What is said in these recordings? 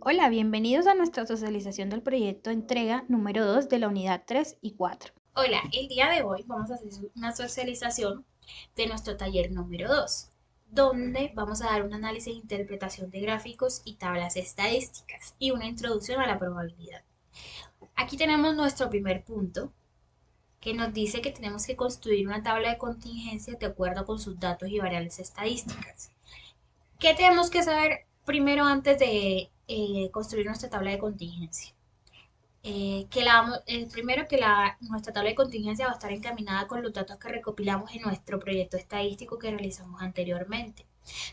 Hola, bienvenidos a nuestra socialización del proyecto entrega número 2 de la unidad 3 y 4. Hola, el día de hoy vamos a hacer una socialización de nuestro taller número 2, donde vamos a dar un análisis e interpretación de gráficos y tablas estadísticas y una introducción a la probabilidad. Aquí tenemos nuestro primer punto, que nos dice que tenemos que construir una tabla de contingencia de acuerdo con sus datos y variables estadísticas. ¿Qué tenemos que saber primero antes de construir nuestra tabla de contingencia? Primero que nuestra tabla de contingencia va a estar encaminada con los datos que recopilamos en nuestro proyecto estadístico que realizamos anteriormente,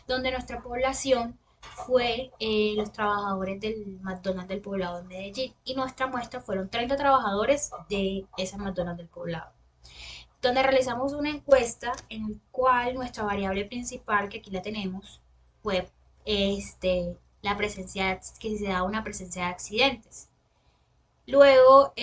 donde nuestra población fue los trabajadores del McDonald's del poblado de Medellín y nuestra muestra fueron 30 trabajadores de ese McDonald's del poblado, donde realizamos una encuesta en la cual nuestra variable principal, que aquí la tenemos, fue la presencia, que se da una presencia de accidentes. Luego,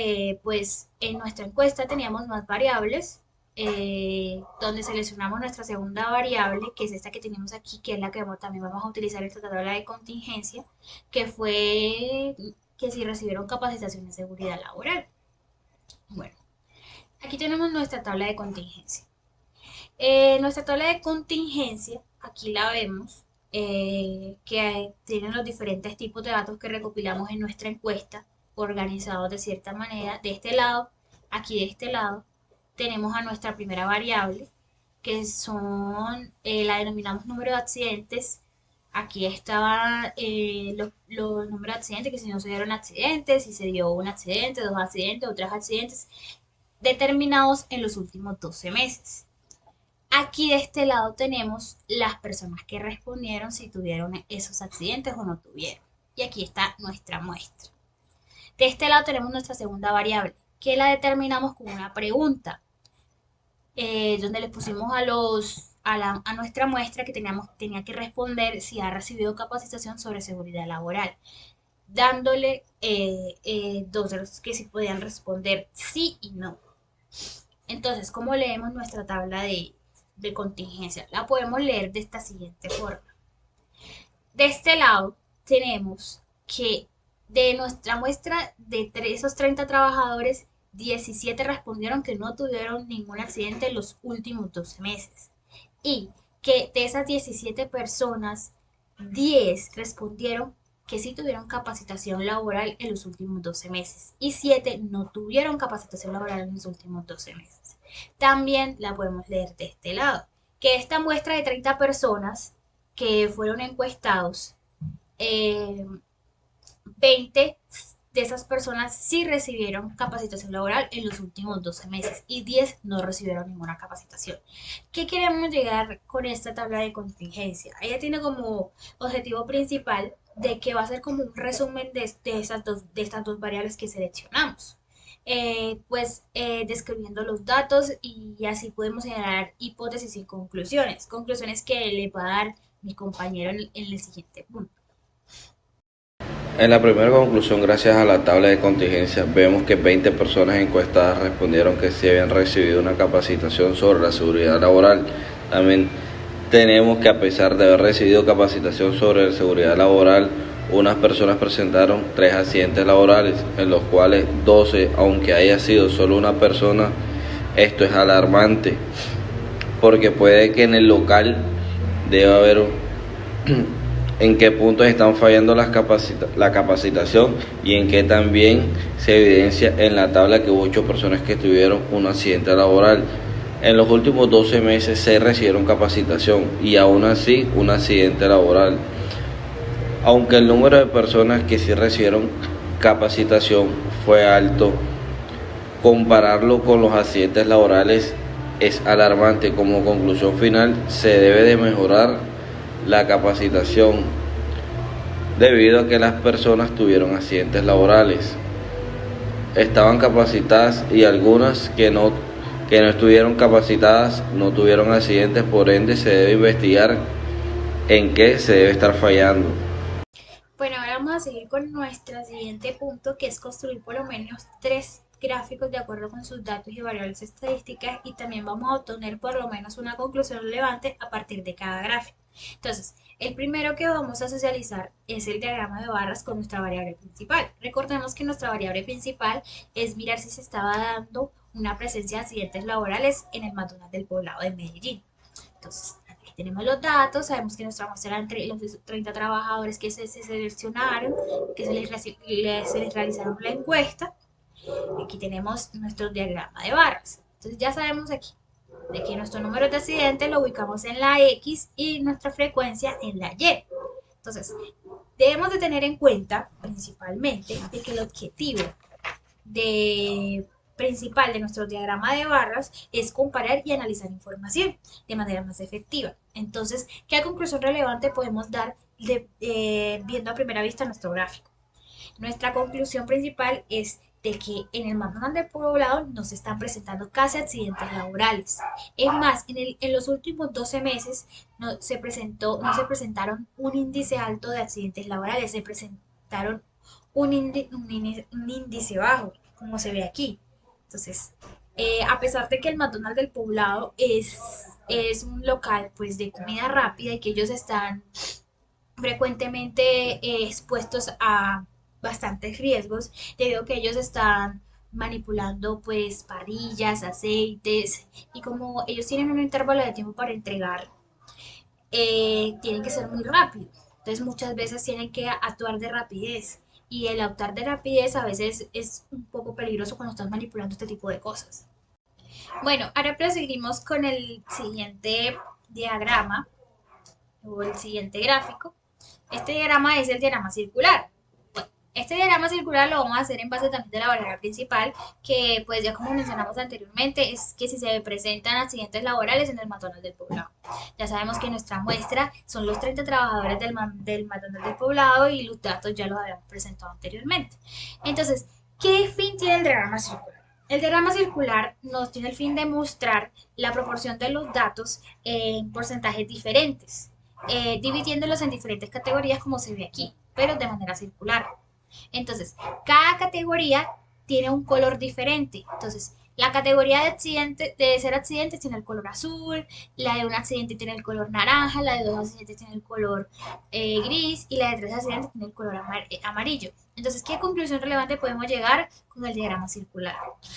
pues en nuestra encuesta teníamos más variables, donde seleccionamos nuestra segunda variable, que es esta que tenemos aquí, que es la que también vamos a utilizar en esta tabla de contingencia, que fue que si recibieron capacitación de seguridad laboral. Bueno, aquí tenemos nuestra tabla de contingencia. Nuestra tabla de contingencia, aquí la vemos, que tienen los diferentes tipos de datos que recopilamos en nuestra encuesta, organizados de cierta manera. De este lado, aquí de este lado, tenemos a nuestra primera variable, que son, la denominamos número de accidentes. Aquí estaban los números de accidentes, que si no se dieron accidentes, si se dio un accidente, dos accidentes o tres accidentes, determinados en los últimos 12 meses. Aquí de este lado tenemos las personas que respondieron si tuvieron esos accidentes o no tuvieron. Y aquí está nuestra muestra. De este lado tenemos nuestra segunda variable, que la determinamos con una pregunta, donde le pusimos a nuestra muestra que tenía que responder si ha recibido capacitación sobre seguridad laboral, dándole dos que sí podían responder sí y no. Entonces, ¿cómo leemos nuestra tabla de contingencia? La podemos leer de esta siguiente forma. De este lado tenemos que de nuestra muestra de esos 30 trabajadores, 17 respondieron que no tuvieron ningún accidente en los últimos 12 meses. Y que de esas 17 personas, 10 respondieron que sí tuvieron capacitación laboral en los últimos 12 meses y 7 no tuvieron capacitación laboral en los últimos 12 meses. También la podemos leer de este lado, que esta muestra de 30 personas que fueron encuestados, eh, 20 de esas personas sí recibieron capacitación laboral en los últimos 12 meses y 10 no recibieron ninguna capacitación. ¿Qué queremos llegar con esta tabla de contingencia? Ella tiene como objetivo principal de que va a ser como un resumen de estas dos variables que seleccionamos. Describiendo los datos y así podemos generar hipótesis y conclusiones. Conclusiones que le va a dar mi compañero en el siguiente punto. En la primera conclusión, gracias a la tabla de contingencia, vemos que 20 personas encuestadas respondieron que sí habían recibido una capacitación sobre la seguridad laboral. También tenemos que, a pesar de haber recibido capacitación sobre la seguridad laboral, unas personas presentaron 3 accidentes laborales, en los cuales 12, aunque haya sido solo una persona, esto es alarmante, porque puede que en el local deba haber en qué puntos están fallando la capacitación y en qué también se evidencia en la tabla que hubo 8 personas que tuvieron un accidente laboral. En los últimos 12 meses se recibieron capacitación y aún así un accidente laboral. Aunque el número de personas que sí recibieron capacitación fue alto, compararlo con los accidentes laborales es alarmante. Como conclusión final, se debe de mejorar la capacitación debido a que las personas tuvieron accidentes laborales, estaban capacitadas y algunas que no estuvieron capacitadas no tuvieron accidentes, por ende se debe investigar en qué se debe estar fallando. Bueno, ahora vamos a seguir con nuestro siguiente punto, que es construir por lo menos 3 gráficos de acuerdo con sus datos y variables estadísticas, y también vamos a obtener por lo menos una conclusión relevante a partir de cada gráfico. Entonces, el primero que vamos a socializar es el diagrama de barras con nuestra variable principal. Recordemos que nuestra variable principal es mirar si se estaba dando una presencia de accidentes laborales en el McDonald's del Poblado de Medellín. Entonces, aquí tenemos los datos, sabemos que nuestra muestra eran los 30 trabajadores que se seleccionaron, que se les realizaron la encuesta. Aquí tenemos nuestro diagrama de barras. Entonces ya sabemos aquí de que nuestro número de accidentes lo ubicamos en la X y nuestra frecuencia en la Y. Entonces, debemos de tener en cuenta principalmente de que el objetivo principal de nuestro diagrama de barras es comparar y analizar información de manera más efectiva. Entonces, ¿qué conclusión relevante podemos dar viendo a primera vista nuestro gráfico? Nuestra conclusión principal es de que en el McDonald's del Poblado no se están presentando casi accidentes laborales. Es más, en los últimos 12 meses no se presentaron un índice alto de accidentes laborales, se presentaron un índice bajo, como se ve aquí. Entonces, a pesar de que el McDonald's del Poblado es un local pues de comida rápida y que ellos están frecuentemente expuestos a bastantes riesgos debido a que ellos están manipulando pues parrillas, aceites y como ellos tienen un intervalo de tiempo para entregar, tienen que ser muy rápido. Entonces muchas veces tienen que actuar de rapidez y el actuar de rapidez a veces es un poco peligroso cuando estás manipulando este tipo de cosas. Bueno, ahora proseguimos con el siguiente diagrama o el siguiente gráfico. Este diagrama es el diagrama circular. Bueno, este diagrama circular lo vamos a hacer en base también de la variable principal, que pues ya como mencionamos anteriormente, es que si se presentan accidentes laborales en el McDonald's del Poblado. Ya sabemos que nuestra muestra son los 30 trabajadores del McDonald's del Poblado y los datos ya los habíamos presentado anteriormente. Entonces, ¿qué fin tiene el diagrama circular? El diagrama circular nos tiene el fin de mostrar la proporción de los datos en porcentajes diferentes, dividiéndolos en diferentes categorías como se ve aquí, pero de manera circular. Entonces, cada categoría tiene un color diferente. Entonces, la categoría de ser accidentes tiene el color azul, la de un accidente tiene el color naranja, la de dos accidentes tiene el color gris y la de tres accidentes tiene el color amarillo. Entonces, ¿qué conclusión relevante podemos llegar con el diagrama circular?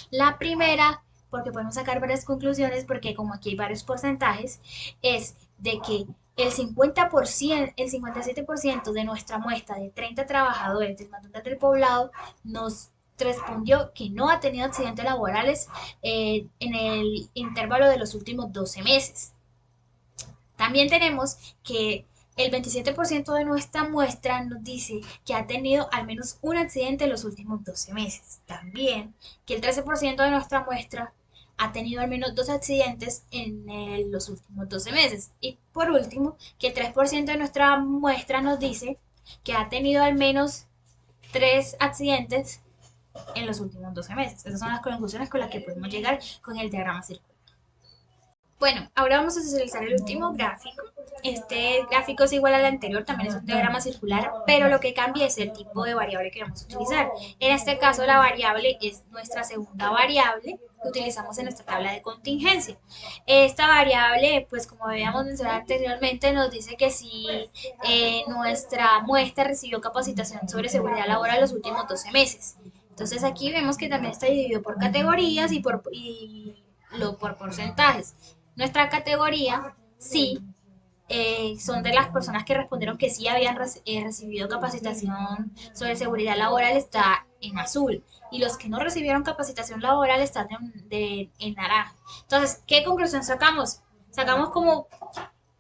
La primera, porque podemos sacar varias conclusiones, porque como aquí hay varios porcentajes, es de que el 50%, el 57% de nuestra muestra de 30 trabajadores del McDonald's del Poblado nos respondió que no ha tenido accidentes laborales en el intervalo de los últimos 12 meses. También tenemos que el 27% de nuestra muestra nos dice que ha tenido al menos un accidente en los últimos 12 meses. También que el 13% de nuestra muestra ha tenido al menos 2 accidentes en los últimos 12 meses. Y por último, que el 3% de nuestra muestra nos dice que ha tenido al menos 3 accidentes en los últimos 12 meses. Esas son las conclusiones con las que podemos llegar con el diagrama circular. Bueno, ahora vamos a socializar el último gráfico. Este gráfico es igual al anterior, también es un diagrama circular, pero lo que cambia es el tipo de variable que vamos a utilizar. En este caso, la variable es nuestra segunda variable que utilizamos en nuestra tabla de contingencia. Esta variable, pues como habíamos mencionado anteriormente, nos dice que si nuestra muestra recibió capacitación sobre seguridad laboral los últimos 12 meses. Entonces aquí vemos que también está dividido por categorías y por porcentajes. Nuestra categoría sí son de las personas que respondieron que sí habían recibido capacitación sobre seguridad laboral, está en azul, y los que no recibieron capacitación laboral están en naranja. Entonces, ¿qué conclusión sacamos? Sacamos como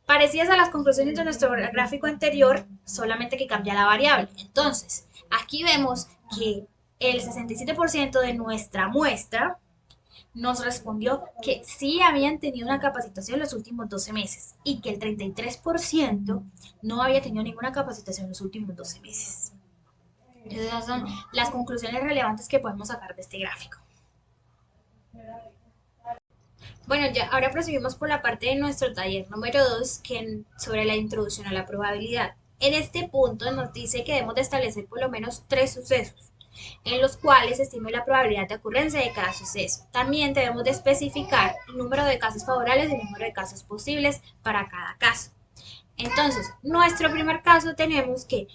parecidas a las conclusiones de nuestro gráfico anterior, solamente que cambia la variable. Entonces, aquí vemos que el 67% de nuestra muestra nos respondió que sí habían tenido una capacitación los últimos 12 meses y que el 33% no había tenido ninguna capacitación los últimos 12 meses. Esas son las conclusiones relevantes que podemos sacar de este gráfico. Bueno, ya ahora proseguimos por la parte de nuestro taller número 2, que sobre la introducción a la probabilidad. En este punto nos dice que debemos de establecer por lo menos 3 sucesos, en los cuales se estime la probabilidad de ocurrencia de cada suceso. También debemos de especificar el número de casos favorables y el número de casos posibles para cada caso. Entonces, nuestro primer caso tenemos que,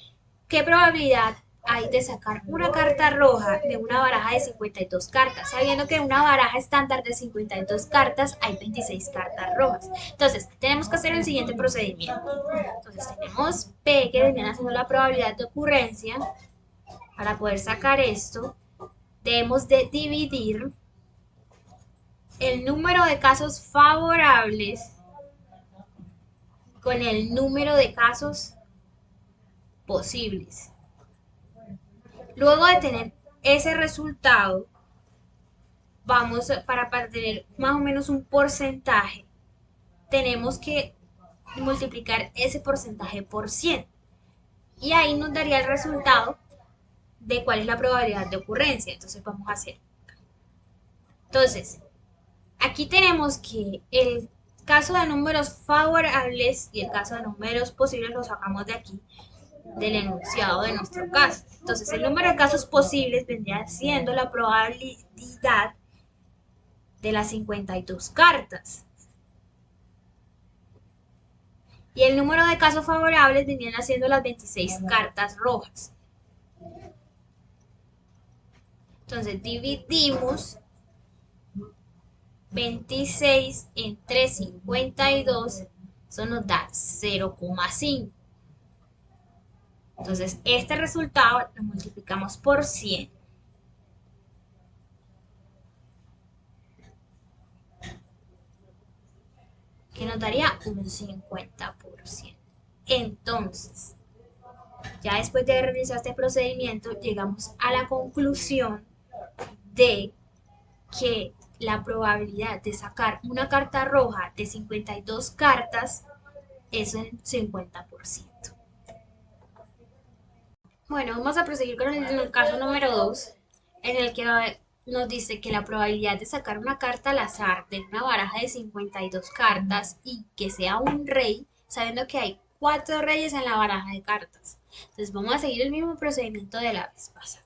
¿qué probabilidad hay de sacar una carta roja de una baraja de 52 cartas? Sabiendo que en una baraja estándar de 52 cartas hay 26 cartas rojas. Entonces, tenemos que hacer el siguiente procedimiento. Entonces, tenemos P, que venían haciendo la probabilidad de ocurrencia. Para poder sacar esto, debemos de dividir el número de casos favorables con el número de casos posibles. Luego de tener ese resultado, vamos para tener más o menos un porcentaje, tenemos que multiplicar ese porcentaje por 100. Y ahí nos daría el resultado de cuál es la probabilidad de ocurrencia. Entonces vamos a hacer. Entonces, aquí tenemos que el caso de números favorables y el caso de números posibles lo sacamos de aquí, del enunciado de nuestro caso. Entonces, el número de casos posibles vendría siendo la probabilidad de las 52 cartas. Y el número de casos favorables vendrían siendo las 26 cartas rojas. Entonces, dividimos 26 entre 52, eso nos da 0,5. Entonces, este resultado lo multiplicamos por 100. Que nos daría un 50%. Entonces, ya después de realizar este procedimiento, llegamos a la conclusión de que la probabilidad de sacar una carta roja de 52 cartas es un 50%. Bueno, vamos a proseguir con el caso número 2, en el que nos dice que la probabilidad de sacar una carta al azar de una baraja de 52 cartas y que sea un rey, sabiendo que hay 4 reyes en la baraja de cartas. Entonces vamos a seguir el mismo procedimiento de la vez pasada.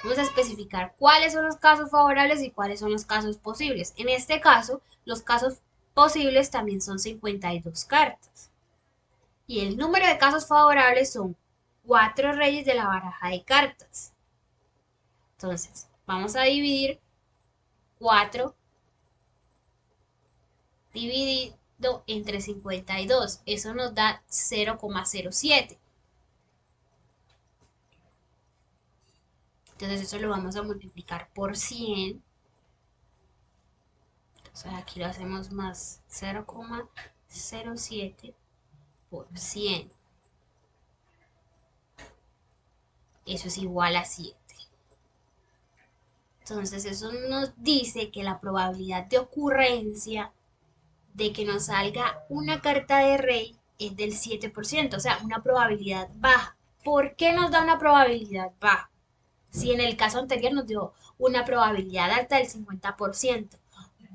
Vamos a especificar cuáles son los casos favorables y cuáles son los casos posibles. En este caso, los casos posibles también son 52 cartas. Y el número de casos favorables son 4 reyes de la baraja de cartas. Entonces, vamos a dividir 4 dividido entre 52. Eso nos da 0,07. Entonces eso lo vamos a multiplicar por 100. Entonces aquí lo hacemos más 0,07 por 100. Eso es igual a 7. Entonces eso nos dice que la probabilidad de ocurrencia de que nos salga una carta de rey es del 7%, o sea, una probabilidad baja. ¿Por qué nos da una probabilidad baja? Si en el caso anterior nos dio una probabilidad alta del 50%,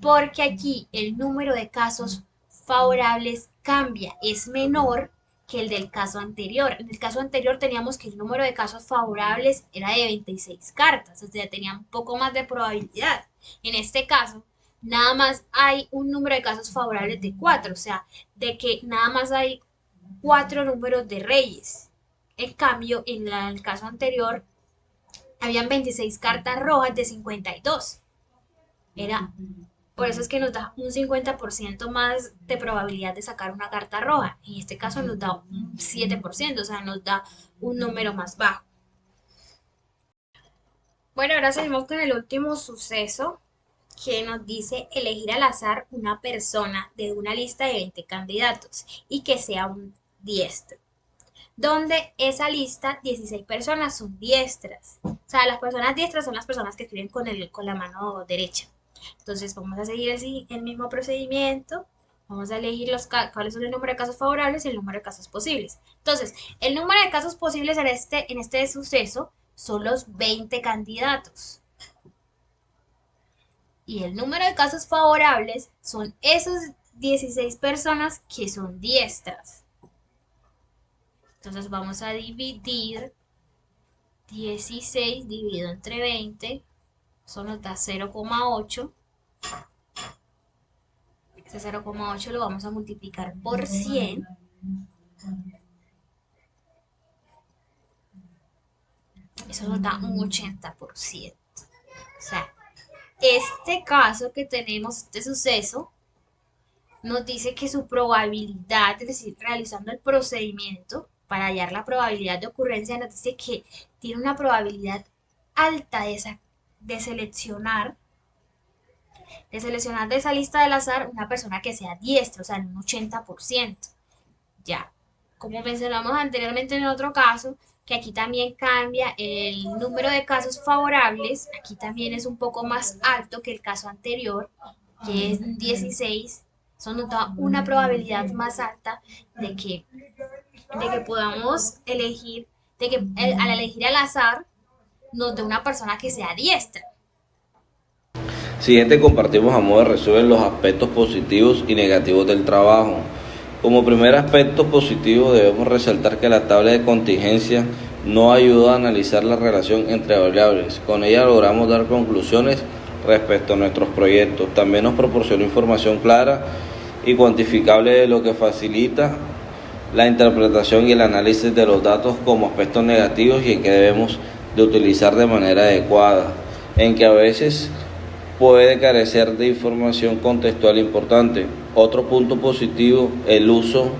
porque aquí el número de casos favorables cambia, es menor que el del caso anterior. En el caso anterior teníamos que el número de casos favorables era de 26 cartas, o sea, tenía un poco más de probabilidad. En este caso, nada más hay un número de casos favorables de 4, o sea, de que nada más hay 4 números de reyes. En cambio, en el caso anterior, habían 26 cartas rojas de 52. Por eso es que nos da un 50% más de probabilidad de sacar una carta roja. En este caso nos da un 7%, o sea, nos da un número más bajo. Bueno, ahora seguimos con el último suceso, que nos dice elegir al azar una persona de una lista de 20 candidatos y que sea un diestro. Donde esa lista, 16 personas son diestras. O sea, las personas diestras son las personas que escriben con la mano derecha. Entonces vamos a seguir el mismo procedimiento. Vamos a elegir cuáles son el número de casos favorables y el número de casos posibles. Entonces, el número de casos posibles en este suceso son los 20 candidatos. Y el número de casos favorables son esos 16 personas que son diestras. Entonces vamos a dividir 16 dividido entre 20. Eso nos da 0,8. Ese 0,8 lo vamos a multiplicar por 100. Eso nos da un 80%. O sea, este caso que tenemos, este suceso, nos dice que su probabilidad, es decir, realizando el procedimiento para hallar la probabilidad de ocurrencia, nos dice que tiene una probabilidad alta de seleccionar de esa lista del azar una persona que sea diestra, o sea, en un 80%. Ya, como mencionamos anteriormente en otro caso, que aquí también cambia el número de casos favorables, aquí también es un poco más alto que el caso anterior, que es 16, eso nos da una probabilidad más alta de que podamos elegir, de que al elegir al azar nos dé una persona que sea diestra. Siguiente, compartimos a modo de resumen los aspectos positivos y negativos del trabajo. Como primer aspecto positivo debemos resaltar que la tabla de contingencia nos ayuda a analizar la relación entre variables. Con ella logramos dar conclusiones respecto a nuestros proyectos. También nos proporciona información clara y cuantificable de lo que facilita la interpretación y el análisis de los datos como aspectos negativos y en que debemos de utilizar de manera adecuada, en que a veces puede carecer de información contextual importante. Otro punto positivo, el uso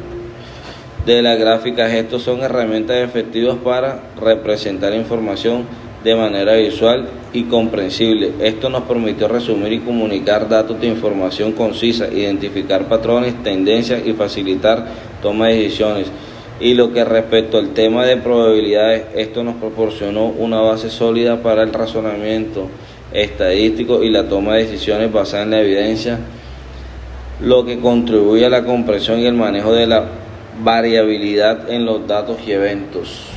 de las gráficas. Estos son herramientas efectivas para representar información de manera visual y comprensible. Esto nos permitió resumir y comunicar datos de información concisa, identificar patrones, tendencias y facilitar toma de decisiones. Y lo que respecto al tema de probabilidades, esto nos proporcionó una base sólida para el razonamiento estadístico y la toma de decisiones basada en la evidencia, lo que contribuye a la comprensión y el manejo de la variabilidad en los datos y eventos.